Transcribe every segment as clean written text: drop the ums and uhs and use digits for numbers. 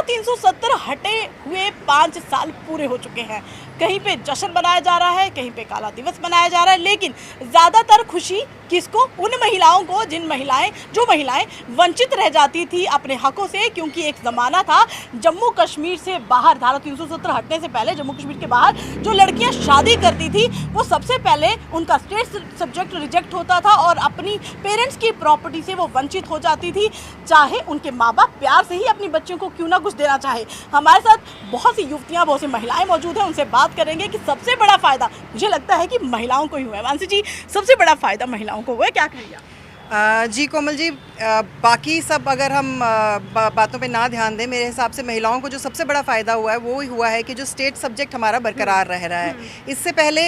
370 हटे हुए 5 साल पूरे हो चुके हैं। कहीं पे जश्न मनाया जा रहा है, कहीं पे काला दिवस मनाया जा रहा है, लेकिन ज़्यादातर खुशी किसको? उन महिलाओं को जो महिलाएं वंचित रह जाती थी अपने हकों से, क्योंकि एक ज़माना था जम्मू कश्मीर से बाहर, धारा 370 हटने से पहले जम्मू कश्मीर के बाहर जो लड़कियां शादी करती थी वो सबसे पहले उनका स्टेट सब्जेक्ट रिजेक्ट होता था और अपनी पेरेंट्स की प्रॉपर्टी से वो वंचित हो जाती थी, चाहे उनके माँ बाप प्यार से ही अपनी बच्चियों को क्यों ना कुछ देना चाहे। हमारे साथ बहुत सी युवतियाँ, बहुत सी महिलाएं मौजूद हैं, उनसे बात करेंगे कि सबसे बड़ा फ़ायदा मुझे लगता है कि महिलाओं को ही हुआ है। मानसी जी, सबसे बड़ा फ़ायदा महिलाओं को हुआ है, क्या कहिए? जी कोमल जी, बाकी सब अगर हम बातों पे ना ध्यान दें, मेरे हिसाब से महिलाओं को जो सबसे बड़ा फ़ायदा हुआ है वो हुआ है कि जो स्टेट सब्जेक्ट हमारा बरकरार रह रहा है। इससे पहले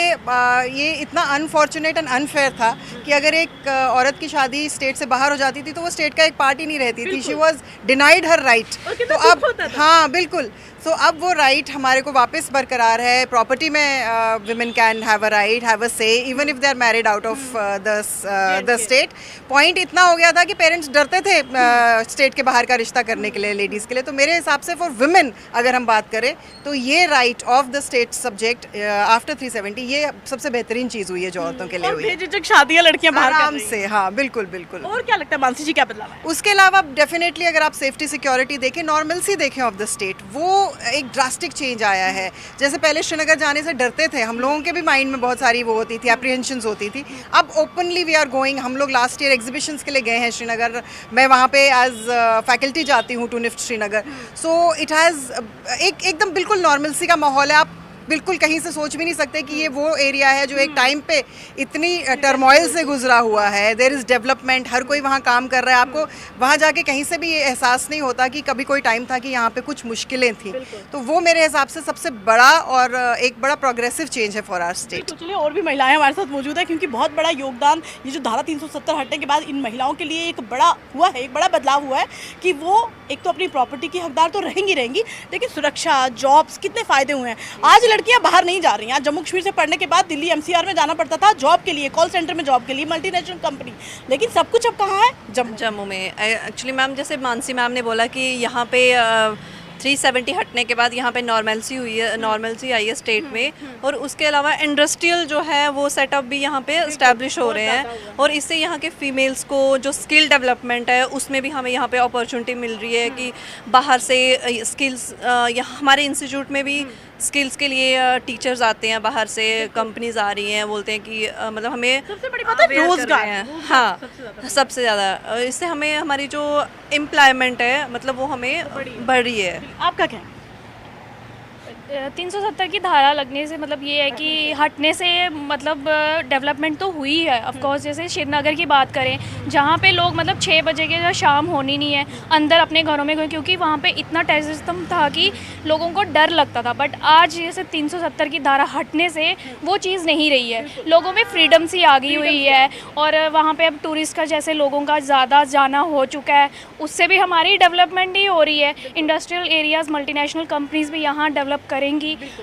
ये इतना अनफॉर्चुनेट एंड अनफेयर था कि अगर एक औरत की शादी स्टेट से बाहर हो जाती थी तो वो स्टेट का एक पार्ट ही नहीं रहती थी, she was denied her right. तो अब हाँ बिल्कुल, तो अब वो राइट हमारे को वापस बरकरार है। प्रॉपर्टी में women can have a right, have a say, even if they are married out of the state. Point इतना हो गया था कि पेरेंट्स डरते थे स्टेट के बाहर का रिश्ता करने के लिए लेडीज़ के लिए। तो मेरे हिसाब से फॉर विमेन अगर हम बात करें तो ये right of the state subject after 370 ये सबसे बेहतरीन चीज़ हुई है जो औरतों के लिए हुई है। शादियाँ लड़कियाँ बाहर आराम से, हाँ बिल्कुल बिल्कुल। और क्या लगता है मानसी जी, क्या बदलाव है? उसके अलावा डेफिनेटली अगर आप सेफ्टी सिक्योरिटी देखें, नॉर्मलसी देखें ऑफ द स्टेट, वो एक ड्रास्टिक चेंज आया है। जैसे पहले श्रीनगर जाने से डरते थे, हम लोगों के भी माइंड में बहुत सारी वो होती थी, एप्रीहेंशंस होती थी। अब ओपनली वी आर गोइंग। हम लोग लास्ट ईयर एग्जीबिशंस के लिए गए हैं श्रीनगर, मैं वहाँ पे एज फैकल्टी जाती हूँ to NIFT Srinagar. So it has एकदम बिल्कुल नॉर्मलसी का माहौल है। आप बिल्कुल कहीं से सोच भी नहीं सकते कि ये वो एरिया है जो एक टाइम पे इतनी टर्मोइल से गुजरा हुआ है। देयर इज़ डेवलपमेंट, हर कोई वहाँ काम कर रहा है। आपको वहाँ जाके कहीं से भी ये एहसास नहीं होता कि कभी कोई टाइम था कि यहाँ पे कुछ मुश्किलें थी। तो वो मेरे हिसाब से सबसे बड़ा और एक बड़ा प्रोग्रेसिव चेंज है फॉर आवर स्टेट। तो चलिए, और भी महिलाएं हमारे साथ मौजूद है, क्योंकि बहुत बड़ा योगदान ये जो धारा 370 हटने के बाद इन महिलाओं के लिए एक बड़ा हुआ है, एक बड़ा बदलाव हुआ है कि वो एक तो अपनी प्रॉपर्टी की हकदार तो रहेंगी, लेकिन सुरक्षा, जॉब्स, कितने फ़ायदे हुए हैं। आज लड़कियां बाहर नहीं जा रही हैं। आज जम्मू कश्मीर से पढ़ने के बाद दिल्ली एमसीआर में जाना पड़ता था जॉब के लिए, कॉल सेंटर में जॉब के लिए, मल्टीनेशनल कंपनी, लेकिन सब कुछ अब कहाँ है? जम्मू में। एक्चुअली मैम, जैसे मानसी मैम ने बोला कि यहाँ पे 370 हटने के बाद यहाँ पे नॉर्मलसी आई है स्टेट में। और उसके अलावा इंडस्ट्रियल जो है वो सेटअप भी यहाँ पे इस्टेब्लिश हो रहे हैं, और इससे यहाँ के फीमेल्स को जो स्किल डेवलपमेंट है उसमें भी हमें यहाँ पे अपॉर्चुनिटी मिल रही है कि बाहर से स्किल्स, यहाँ हमारे इंस्टीट्यूट में भी स्किल्स के लिए टीचर्स आते हैं, बाहर से कंपनीज आ रही हैं, बोलते हैं कि मतलब हमें सबसे बड़ी बात है रोजगार है। हाँ, सबसे ज़्यादा इससे हमें हमारी जो एम्प्लॉयमेंट है मतलब वो हमें बढ़ रही है। आपका क्या है? 370 की धारा लगने से मतलब ये है कि हटने से मतलब डेवलपमेंट तो हुई है ऑफ कोर्स। जैसे श्रीनगर की बात करें, जहाँ पे लोग मतलब 6 बजे के शाम होनी नहीं है अंदर अपने घरों में गए, क्योंकि वहाँ पे इतना टेररिज्म था कि लोगों को डर लगता था। बट आज जैसे 370 की धारा हटने से वो चीज़ नहीं रही है, लोगों में फ्रीडम सी आ गई हुई है। और वहाँ पर अब टूरिस्ट का जैसे लोगों का ज़्यादा जाना हो चुका है, उससे भी हमारी डेवलपमेंट ही हो रही है। इंडस्ट्रियल एरियाज़, मल्टीनेशनल कंपनीज़ भी यहाँ डेवलप करेंगी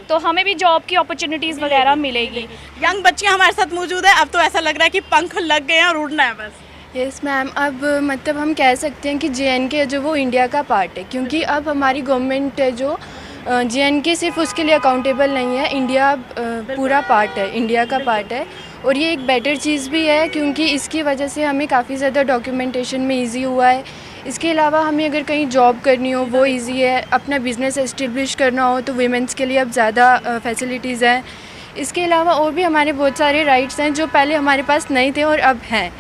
तो हमें भी जॉब की अपॉर्चुनिटीज वगैरह मिलेगी। यंग बच्चियां हमारे साथ मौजूद है। अब तो ऐसा लग रहा है कि पंख लग गए हैं और उड़ना है बस। यस मैम, अब मतलब हम कह सकते हैं कि JNK जो वो इंडिया का पार्ट है, क्योंकि अब हमारी गवर्नमेंट है जो JNK सिर्फ उसके लिए अकाउंटेबल नहीं है, इंडिया पूरा पार्ट है, इंडिया का पार्ट है। और ये एक बेटर चीज़ भी है क्योंकि इसकी वजह से हमें काफ़ी ज़्यादा डॉक्यूमेंटेशन में ईजी हुआ है। इसके अलावा हमें अगर कहीं जॉब करनी हो वो इजी है, अपना बिज़नेस एस्टेब्लिश करना हो तो वीमेंस के लिए अब ज़्यादा फैसिलिटीज़ हैं। इसके अलावा और भी हमारे बहुत सारे राइट्स हैं जो पहले हमारे पास नहीं थे और अब हैं।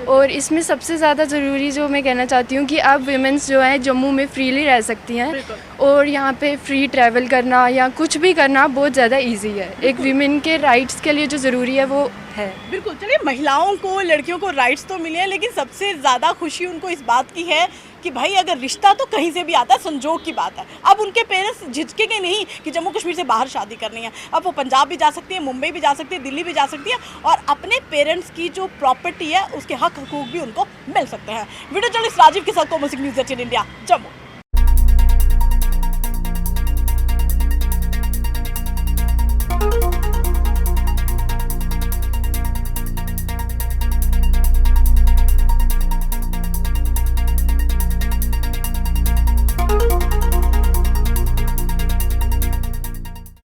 और इसमें सबसे ज़्यादा ज़रूरी जो मैं कहना चाहती हूँ कि अब वीमेंस जो है जम्मू में फ्रीली रह सकती हैं और यहाँ पे फ्री ट्रैवल करना या कुछ भी करना बहुत ज़्यादा इजी है। एक वीमेन के राइट्स के लिए जो ज़रूरी है वो है। बिल्कुल। चलिए, महिलाओं को, लड़कियों को राइट्स तो मिले हैं, लेकिन सबसे ज़्यादा खुशी उनको इस बात की है कि भाई अगर रिश्ता तो कहीं से भी आता है, संजोग की बात है। अब उनके पेरेंट्स झिझकेंगे नहीं कि जम्मू कश्मीर से बाहर शादी करनी है। अब वो पंजाब भी जा सकती है, मुंबई भी जा सकती है, दिल्ली भी जा सकती है और अपने पेरेंट्स की जो प्रॉपर्टी है उसके हक हकूक भी उनको मिल सकते हैं। वीडियो जर्नलिस्ट राजीव के साथ कोमल सिंह, न्यूज़ 18 इंडिया, जम्मू।